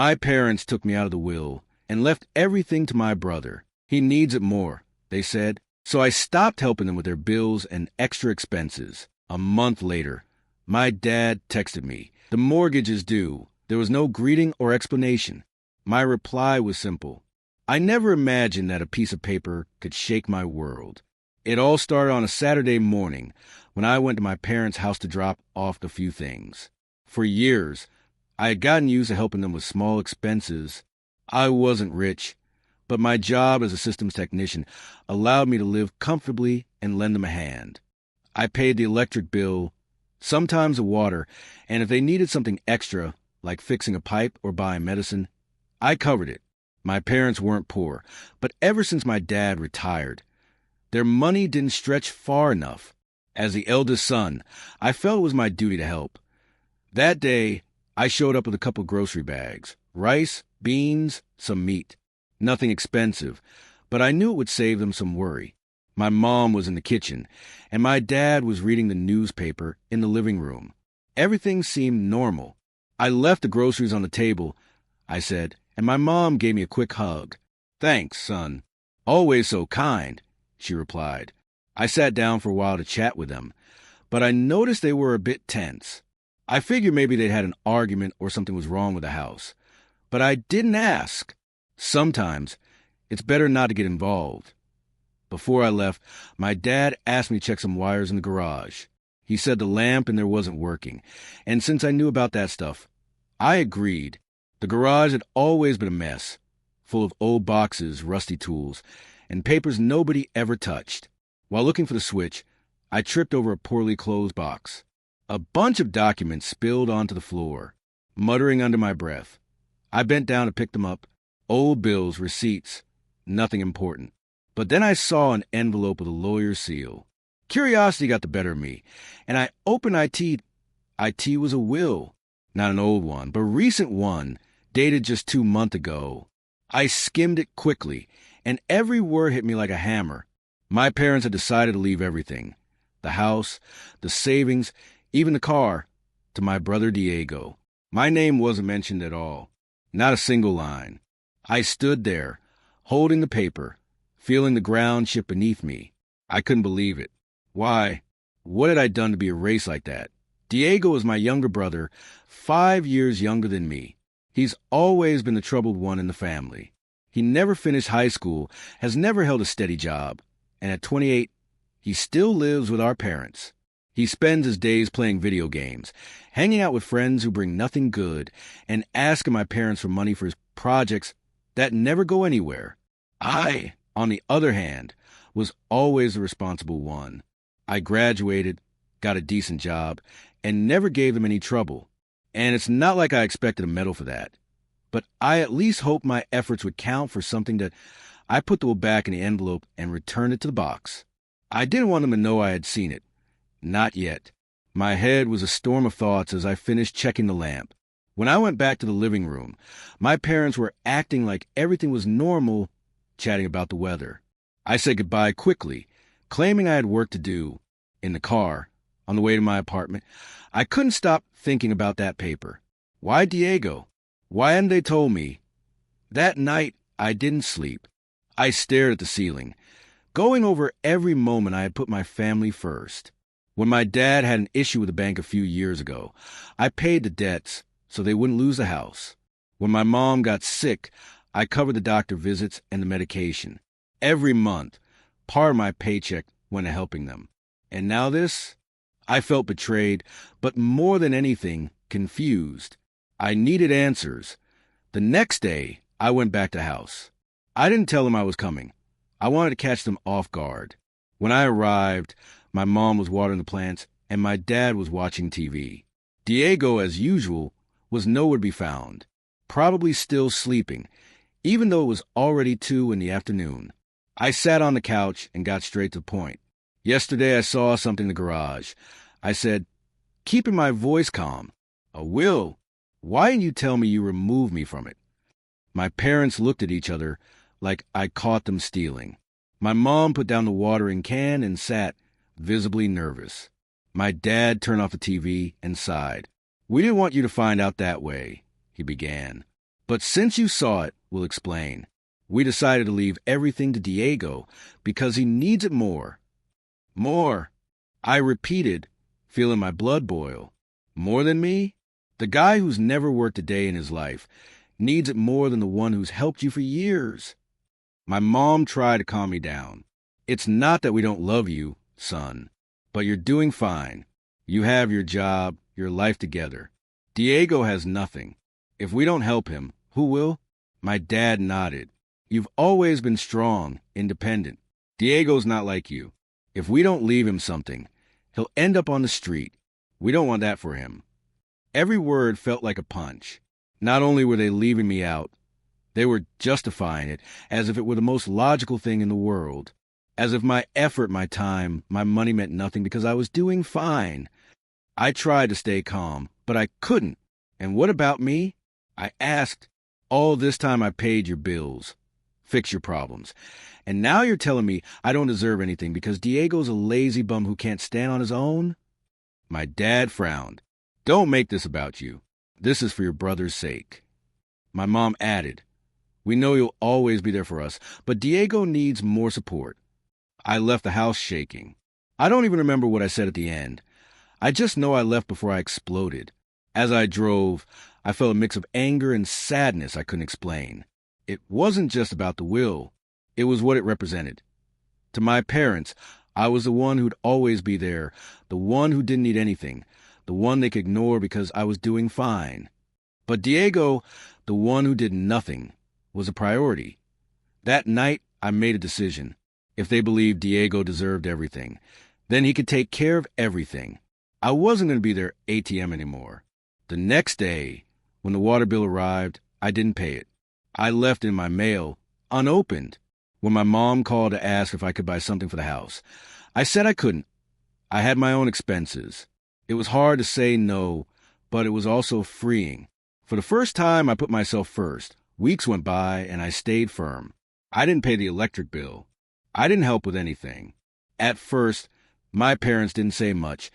My parents took me out of the will and left everything to my brother. He needs it more, they said. So I stopped helping them with their bills and extra expenses. A month later, my dad texted me. The mortgage is due. There was no greeting or explanation. My reply was simple. I never imagined that a piece of paper could shake my world. It all started on a Saturday morning when I went to my parents' house to drop off a few things. For years, I had gotten used to helping them with small expenses. I wasn't rich, but my job as a systems technician allowed me to live comfortably and lend them a hand. I paid the electric bill, sometimes the water, and if they needed something extra, like fixing a pipe or buying medicine, I covered it. My parents weren't poor, but ever since my dad retired, their money didn't stretch far enough. As the eldest son, I felt it was my duty to help. That day, I showed up with a couple grocery bags, rice, beans, some meat. Nothing expensive, but I knew it would save them some worry. My mom was in the kitchen, and my dad was reading the newspaper in the living room. Everything seemed normal. I left the groceries on the table, I said, and my mom gave me a quick hug. "Thanks, son. Always so kind," she replied. I sat down for a while to chat with them, but I noticed they were a bit tense. I figured maybe they'd had an argument or something was wrong with the house, but I didn't ask. Sometimes it's better not to get involved. Before I left, my dad asked me to check some wires in the garage. He said the lamp in there wasn't working, and since I knew about that stuff, I agreed. The garage had always been a mess, full of old boxes, rusty tools, and papers nobody ever touched. While looking for the switch, I tripped over a poorly closed box. A bunch of documents spilled onto the floor. Muttering under my breath, I bent down to pick them up. Old bills, receipts, nothing important. But then I saw an envelope with a lawyer's seal. Curiosity got the better of me, and I opened IT. IT was a will. Not an old one, but a recent one, dated just 2 months ago. I skimmed it quickly, and every word hit me like a hammer. My parents had decided to leave everything. The house, the savings, even the car, to my brother Diego. My name wasn't mentioned at all. Not a single line. I stood there, holding the paper, feeling the ground shift beneath me. I couldn't believe it. Why? What had I done to be erased like that? Diego is my younger brother, 5 years younger than me. He's always been the troubled one in the family. He never finished high school, has never held a steady job, and at 28, he still lives with our parents. He spends his days playing video games, hanging out with friends who bring nothing good, and asking my parents for money for his projects that never go anywhere. I, on the other hand, was always the responsible one. I graduated, got a decent job, and never gave them any trouble. And it's not like I expected a medal for that. But I at least hoped my efforts would count for something. That I put the will back in the envelope and returned it to the box. I didn't want them to know I had seen it. Not yet. My head was a storm of thoughts as I finished checking the lamp. When I went back to the living room, my parents were acting like everything was normal, chatting about the weather. I said goodbye quickly, claiming I had work to do. In the car, on the way to my apartment, I couldn't stop thinking about that paper. Why Diego? Why hadn't they told me? That night, I didn't sleep. I stared at the ceiling, going over every moment I had put my family first. When my dad had an issue with the bank a few years ago, I paid the debts so they wouldn't lose the house. When my mom got sick, I covered the doctor visits and the medication. Every month, part of my paycheck went to helping them. And now this? I felt betrayed, but more than anything, confused. I needed answers. The next day, I went back to the house. I didn't tell them I was coming. I wanted to catch them off guard. When I arrived, my mom was watering the plants, and my dad was watching TV. Diego, as usual, was nowhere to be found, probably still sleeping, even though it was already 2 in the afternoon. I sat on the couch and got straight to the point. Yesterday I saw something in the garage. I said, keeping my voice calm. "A will? Why didn't you tell me you removed me from it?" My parents looked at each other like I caught them stealing. My mom put down the watering can and sat, visibly nervous. My dad turned off the TV and sighed. "We didn't want you to find out that way," he began. But since you saw it, we'll explain. We decided to leave everything to Diego because he needs it more. More, I repeated, feeling my blood boil. More than me? The guy who's never worked a day in his life needs it more than the one who's helped you for years. My mom tried to calm me down. It's not that we don't love you, son, but you're doing fine. You have your job, your life together. Diego has nothing. If we don't help him, who will? My dad nodded. You've always been strong, independent. Diego's not like you. If we don't leave him something, he'll end up on the street. We don't want that for him. Every word felt like a punch. Not only were they leaving me out, they were justifying it as if it were the most logical thing in the world. As if my effort, my time, my money meant nothing because I was doing fine. I tried to stay calm, but I couldn't. And what about me? I asked. All this time I paid your bills. Fix your problems. And now you're telling me I don't deserve anything because Diego's a lazy bum who can't stand on his own? My dad frowned. Don't make this about you. This is for your brother's sake. My mom added, we know you'll always be there for us, but Diego needs more support. I left the house shaking. I don't even remember what I said at the end. I just know I left before I exploded. As I drove, I felt a mix of anger and sadness I couldn't explain. It wasn't just about the will. It was what it represented. To my parents, I was the one who'd always be there, the one who didn't need anything, the one they could ignore because I was doing fine. But Diego, the one who did nothing, was a priority. That night, I made a decision. If they believed Diego deserved everything, then he could take care of everything. I wasn't going to be their ATM anymore. The next day, when the water bill arrived, I didn't pay it. I left it in my mail, unopened. When my mom called to ask if I could buy something for the house, I said I couldn't. I had my own expenses. It was hard to say no, but it was also freeing. For the first time, I put myself first. Weeks went by, and I stayed firm. I didn't pay the electric bill. I didn't help with anything. At first, my parents didn't say much,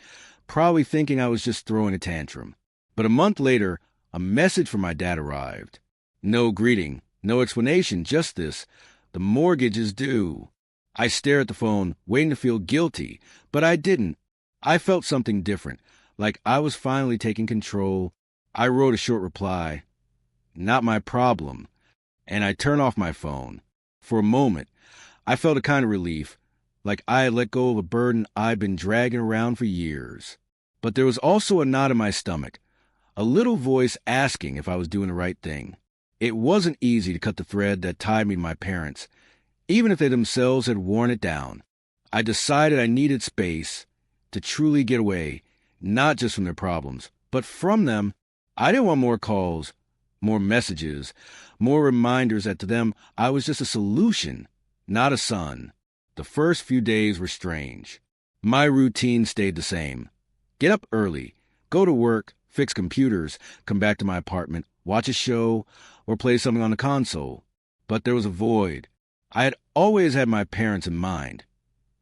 probably thinking I was just throwing a tantrum. But a month later, a message from my dad arrived. No greeting, no explanation, just this. The mortgage is due. I stared at the phone, waiting to feel guilty, but I didn't. I felt something different, like I was finally taking control. I wrote a short reply, not my problem, and I turned off my phone. For a moment, I felt a kind of relief, like I had let go of a burden I'd been dragging around for years. But there was also a knot in my stomach, a little voice asking if I was doing the right thing. It wasn't easy to cut the thread that tied me to my parents, even if they themselves had worn it down. I decided I needed space to truly get away, not just from their problems, but from them. I didn't want more calls, more messages, more reminders that to them I was just a solution, not a son. The first few days were strange. My routine stayed the same. Get up early, go to work, fix computers, come back to my apartment, watch a show, or play something on the console. But there was a void. I had always had my parents in mind,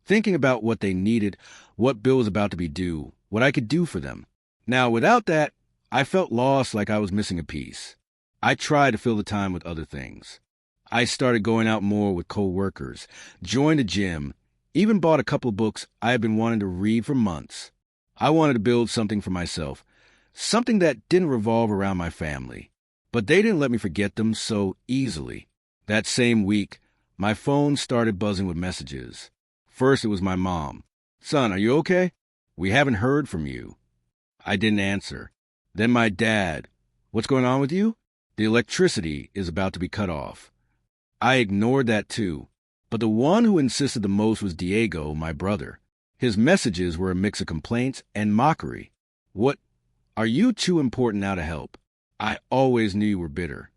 thinking about what they needed, what bill was about to be due, what I could do for them. Now, without that, I felt lost, like I was missing a piece. I tried to fill the time with other things. I started going out more with co-workers, joined a gym, even bought a couple of books I had been wanting to read for months. I wanted to build something for myself, something that didn't revolve around my family. But they didn't let me forget them so easily. That same week, my phone started buzzing with messages. First, it was my mom. Son, are you okay? We haven't heard from you. I didn't answer. Then my dad. What's going on with you? The electricity is about to be cut off. I ignored that too. But the one who insisted the most was Diego, my brother. His messages were a mix of complaints and mockery. What? Are you too important now to help? I always knew you were bitter.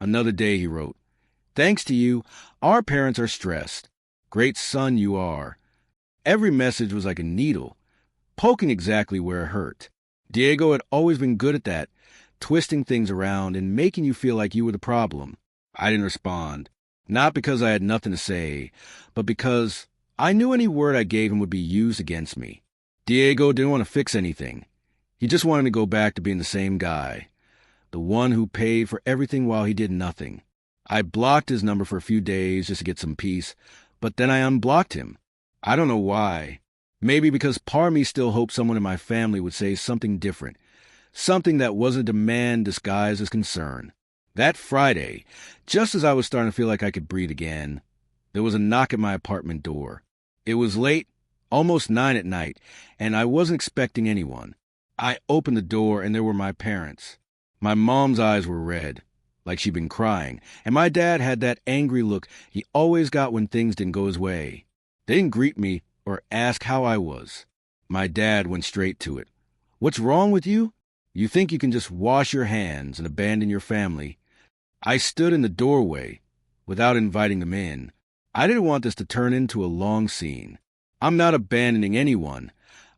Another day, he wrote. Thanks to you, our parents are stressed. Great son you are. Every message was like a needle, poking exactly where it hurt. Diego had always been good at that, twisting things around and making you feel like you were the problem. I didn't respond, not because I had nothing to say, but because I knew any word I gave him would be used against me. Diego didn't want to fix anything. He just wanted to go back to being the same guy. the one who paid for everything while he did nothing. I blocked his number for a few days just to get some peace, but then I unblocked him. I don't know why. Maybe because part of me still hoped someone in my family would say something different, something that wasn't a demand disguised as concern. That Friday, just as I was starting to feel like I could breathe again, there was a knock at my apartment door. It was late, almost 9 at night, and I wasn't expecting anyone. I opened the door and there were my parents. My mom's eyes were red, like she'd been crying, and my dad had that angry look he always got when things didn't go his way. They didn't greet me or ask how I was. My dad went straight to it. "What's wrong with you? You think you can just wash your hands and abandon your family?" I stood in the doorway without inviting them in. I didn't want this to turn into a long scene. "I'm not abandoning anyone,"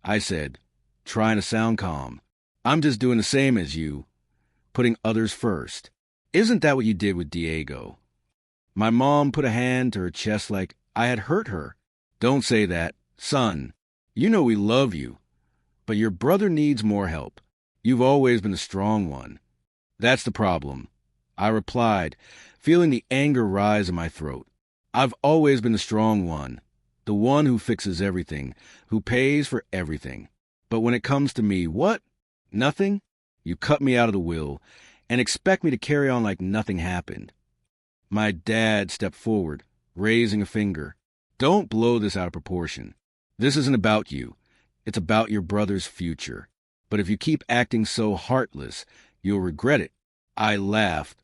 I said, trying to sound calm. "I'm just doing the same as you, putting others first. Isn't that what you did with Diego?" My mom put a hand to her chest like I had hurt her. "Don't say that. Son, you know we love you, but your brother needs more help. You've always been the strong one." "That's the problem," I replied, feeling the anger rise in my throat. "I've always been the strong one, the one who fixes everything, who pays for everything. But when it comes to me, what? Nothing? You cut me out of the will and expect me to carry on like nothing happened." My dad stepped forward, raising a finger. "Don't blow this out of proportion. This isn't about you. It's about your brother's future. But if you keep acting so heartless, you'll regret it." I laughed,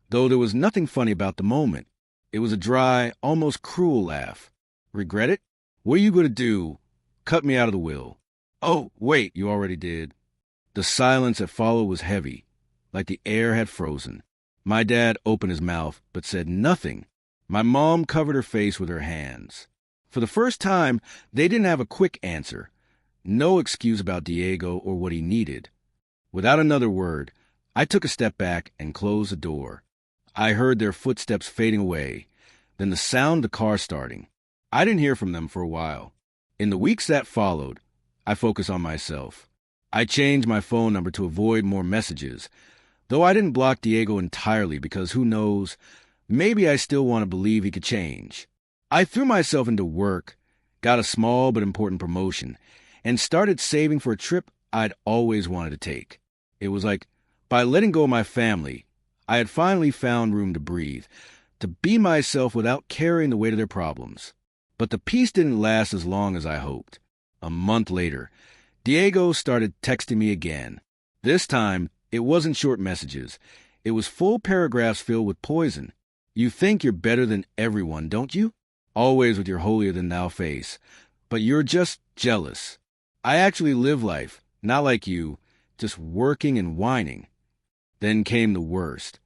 though there was nothing funny about the moment. It was a dry, almost cruel laugh. "Regret it? What are you going to do? Cut me out of the will?" "Oh, wait, you already did." The silence that followed was heavy, like the air had frozen. My dad opened his mouth, but said nothing. My mom covered her face with her hands. For the first time, they didn't have a quick answer. No excuse about Diego or what he needed. Without another word, I took a step back and closed the door. I heard their footsteps fading away, then the sound of the car starting. I didn't hear from them for a while. In the weeks that followed, I focused on myself. I changed my phone number to avoid more messages, though I didn't block Diego entirely because who knows, maybe I still want to believe he could change. I threw myself into work, got a small but important promotion, and started saving for a trip I'd always wanted to take. It was like, by letting go of my family, I had finally found room to breathe, to be myself without carrying the weight of their problems. But the peace didn't last as long as I hoped. A month later, Diego started texting me again. This time, it wasn't short messages. It was full paragraphs filled with poison. "You think you're better than everyone, don't you? Always with your holier-than-thou face. But you're just jealous. I actually live life, not like you, just working and whining." Then came the worst.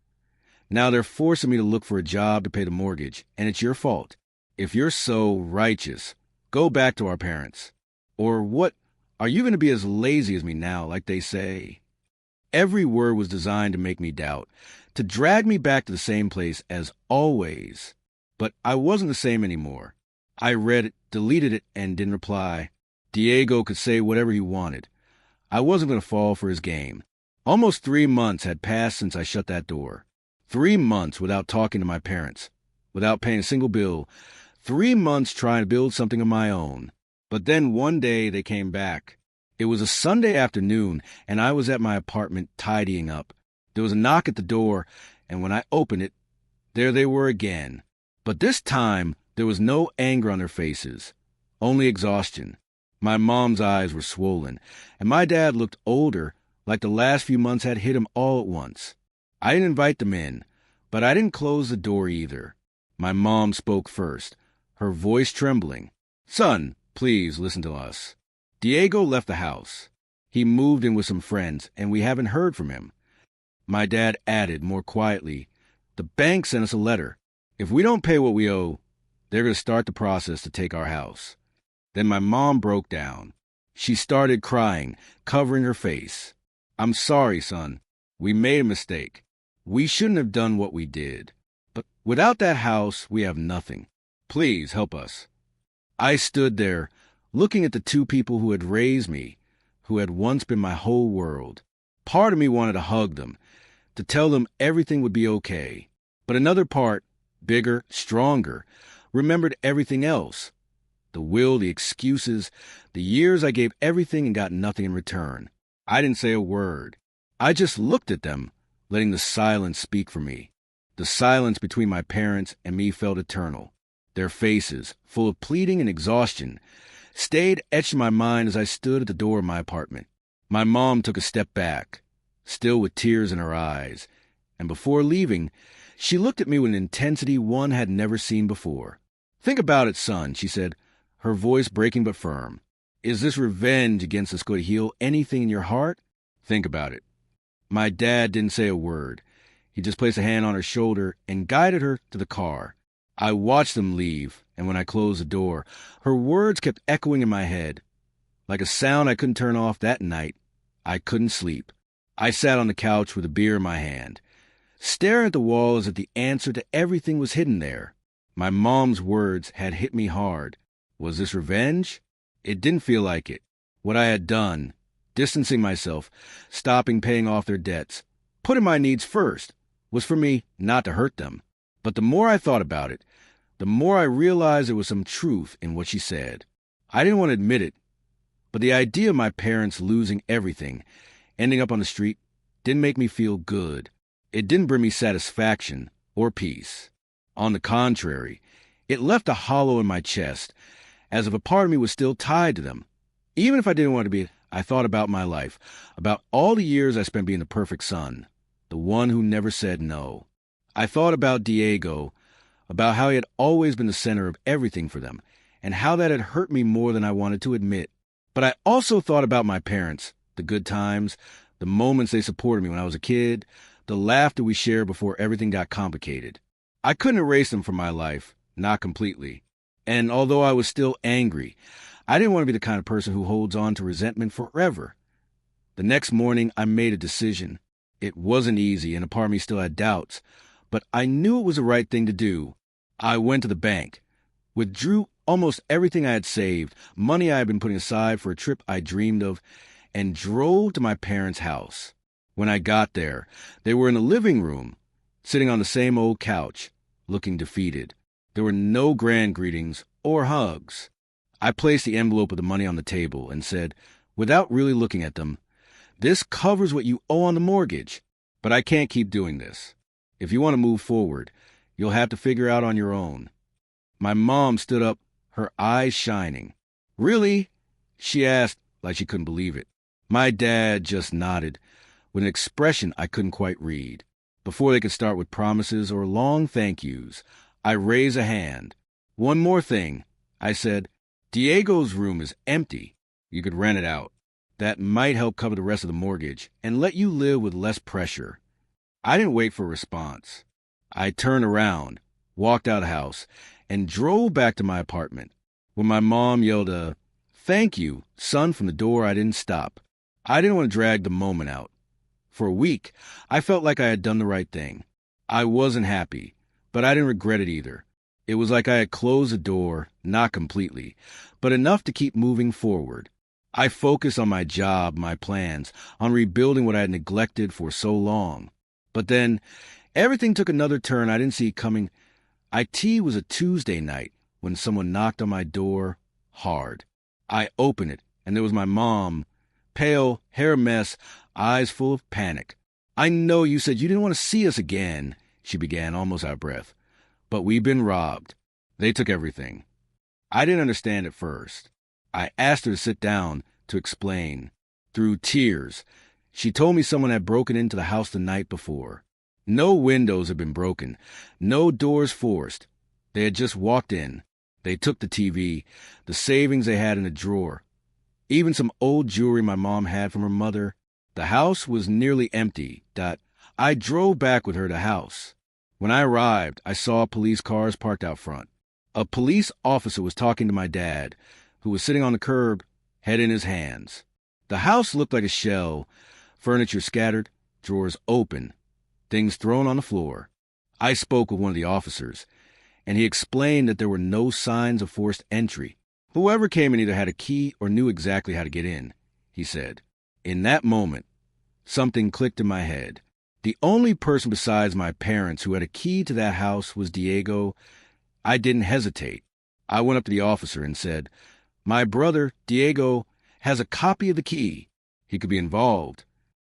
"Now they're forcing me to look for a job to pay the mortgage, and it's your fault. If you're so righteous, go back to our parents. Or what? Are you going to be as lazy as me now, like they say?" Every word was designed to make me doubt, to drag me back to the same place as always. But I wasn't the same anymore. I read it, deleted it, and didn't reply. Diego could say whatever he wanted. I wasn't going to fall for his game. Almost 3 months had passed since I shut that door. 3 months without talking to my parents, without paying a single bill. 3 months trying to build something of my own. But then one day they came back. It was a Sunday afternoon, and I was at my apartment tidying up. There was a knock at the door, and when I opened it, there they were again. But this time, there was no anger on their faces, only exhaustion. My mom's eyes were swollen, and my dad looked older, like the last few months had hit him all at once. I didn't invite them in, but I didn't close the door either. My mom spoke first, her voice trembling. "Son, please listen to us." Diego left the house. He moved in with some friends, and we haven't heard from him. My dad added more quietly, "The bank sent us a letter. If we don't pay what we owe, they're going to start the process to take our house." Then my mom broke down. She started crying, covering her face. "I'm sorry, son. We made a mistake. We shouldn't have done what we did. But without that house, we have nothing. Please help us." I stood there, looking at the 2 people who had raised me, who had once been my whole world. Part of me wanted to hug them, to tell them everything would be okay. But another part, bigger, stronger, remembered everything else. The will, the excuses, the years I gave everything and got nothing in return. I didn't say a word. I just looked at them, letting the silence speak for me. The silence between my parents and me felt eternal. Their faces, full of pleading and exhaustion, stayed etched in my mind as I stood at the door of my apartment. My mom took a step back, still with tears in her eyes, and before leaving, she looked at me with an intensity one had never seen before. "Think about it, son," she said, her voice breaking but firm. "Is this revenge against us going to heal anything in your heart? Think about it." My dad didn't say a word. He just placed a hand on her shoulder and guided her to the car. I watched them leave, and when I closed the door, her words kept echoing in my head. Like a sound I couldn't turn off that night, I couldn't sleep. I sat on the couch with a beer in my hand, staring at the wall as if the answer to everything was hidden there. My mom's words had hit me hard. Was this revenge? It didn't feel like it. What I had done, distancing myself, stopping paying off their debts, putting my needs first, was for me not to hurt them. But the more I thought about it, the more I realized there was some truth in what she said. I didn't want to admit it, but the idea of my parents losing everything, ending up on the street, didn't make me feel good. It didn't bring me satisfaction or peace. On the contrary, it left a hollow in my chest, as if a part of me was still tied to them. Even if I didn't want to be, I thought about my life, about all the years I spent being the perfect son, the one who never said no. I thought about Diego, about how he had always been the center of everything for them, and how that had hurt me more than I wanted to admit. But I also thought about my parents, the good times, the moments they supported me when I was a kid, the laughter we shared before everything got complicated. I couldn't erase them from my life, not completely. And although I was still angry, I didn't want to be the kind of person who holds on to resentment forever. The next morning, I made a decision. It wasn't easy, and a part of me still had doubts, but I knew it was the right thing to do. I went to the bank, withdrew almost everything I had saved, money I had been putting aside for a trip I dreamed of, and drove to my parents' house. When I got there, they were in the living room, sitting on the same old couch, looking defeated. There were no grand greetings or hugs. I placed the envelope of the money on the table and said, without really looking at them, "This covers what you owe on the mortgage, but I can't keep doing this. If you want to move forward, you'll have to figure out on your own." My mom stood up, her eyes shining. "Really?" she asked, like she couldn't believe it. My dad just nodded, with an expression I couldn't quite read. Before they could start with promises or long thank yous, I raised a hand. "One more thing," I said. "Diego's room is empty. You could rent it out. That might help cover the rest of the mortgage and let you live with less pressure." I didn't wait for a response. I turned around, walked out of the house, and drove back to my apartment. When my mom yelled a "Thank you, son," from the door, I didn't stop. I didn't want to drag the moment out. For a week, I felt like I had done the right thing. I wasn't happy, but I didn't regret it either. It was like I had closed the door, not completely, but enough to keep moving forward. I focused on my job, my plans, on rebuilding what I had neglected for so long. But then, everything took another turn I didn't see coming. It was a Tuesday night when someone knocked on my door hard. I opened it, and there was my mom, pale, hair a mess, eyes full of panic. "I know you said you didn't want to see us again," she began, almost out of breath. "But we've been robbed. They took everything." I didn't understand at first. I asked her to sit down, to explain. Through tears, she told me someone had broken into the house the night before. No windows had been broken, no doors forced. They had just walked in. They took the TV, the savings they had in a drawer, even some old jewelry my mom had from her mother. The house was nearly empty. I drove back with her to the house. When I arrived, I saw police cars parked out front. A police officer was talking to my dad, who was sitting on the curb, head in his hands. The house looked like a shell, furniture scattered, drawers open, things thrown on the floor. I spoke with one of the officers, and he explained that there were no signs of forced entry. Whoever came in either had a key or knew exactly how to get in, he said. In that moment, something clicked in my head. The only person besides my parents who had a key to that house was Diego. I didn't hesitate. I went up to the officer and said, "My brother, Diego, has a copy of the key. He could be involved."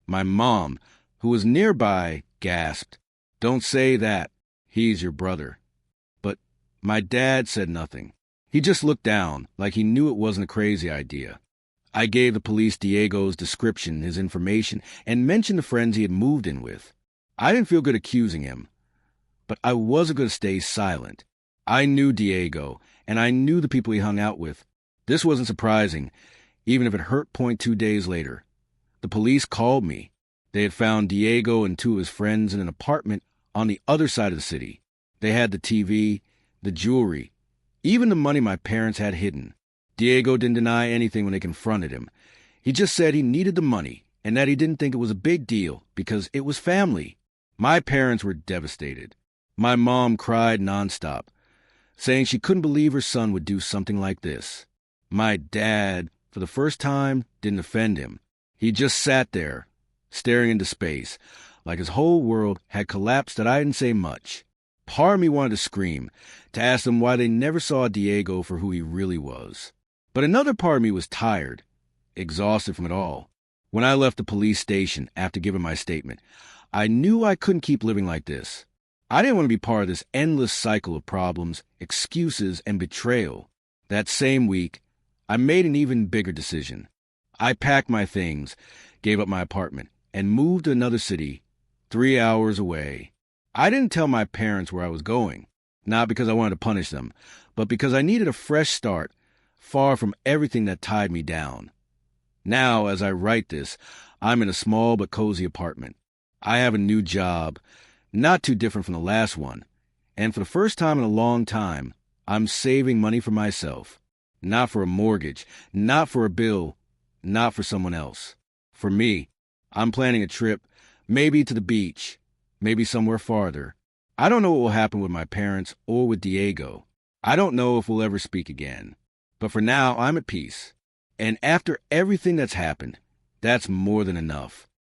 My mom, who was nearby, gasped, "Don't say that. He's your brother." But my dad said nothing. He just looked down, like he knew it wasn't a crazy idea. I gave the police Diego's description, his information, and mentioned the friends he had moved in with. I didn't feel good accusing him, but I wasn't going to stay silent. I knew Diego, and I knew the people he hung out with. This wasn't surprising, even if it hurt. 2 days later, the police called me. They had found Diego and 2 of his friends in an apartment on the other side of the city. They had the TV, the jewelry, even the money my parents had hidden. Diego didn't deny anything when they confronted him. He just said he needed the money and that he didn't think it was a big deal because it was family. My parents were devastated. My mom cried nonstop, saying she couldn't believe her son would do something like this. My dad, for the first time, didn't offend him. He just sat there, staring into space, like his whole world had collapsed that I didn't say much. Part of me wanted to scream, to ask them why they never saw Diego for who he really was. But another part of me was tired, exhausted from it all. When I left the police station after giving my statement, I knew I couldn't keep living like this. I didn't want to be part of this endless cycle of problems, excuses, and betrayal. That same week, I made an even bigger decision. I packed my things, gave up my apartment, and moved to another city, 3 hours away. I didn't tell my parents where I was going, not because I wanted to punish them, but because I needed a fresh start, far from everything that tied me down. Now, as I write this, I'm in a small but cozy apartment. I have a new job, not too different from the last one, and for the first time in a long time, I'm saving money for myself. Not for a mortgage, not for a bill, not for someone else. For me, I'm planning a trip, maybe to the beach, maybe somewhere farther. I don't know what will happen with my parents or with Diego. I don't know if we'll ever speak again. But for now, I'm at peace. And after everything that's happened, that's more than enough.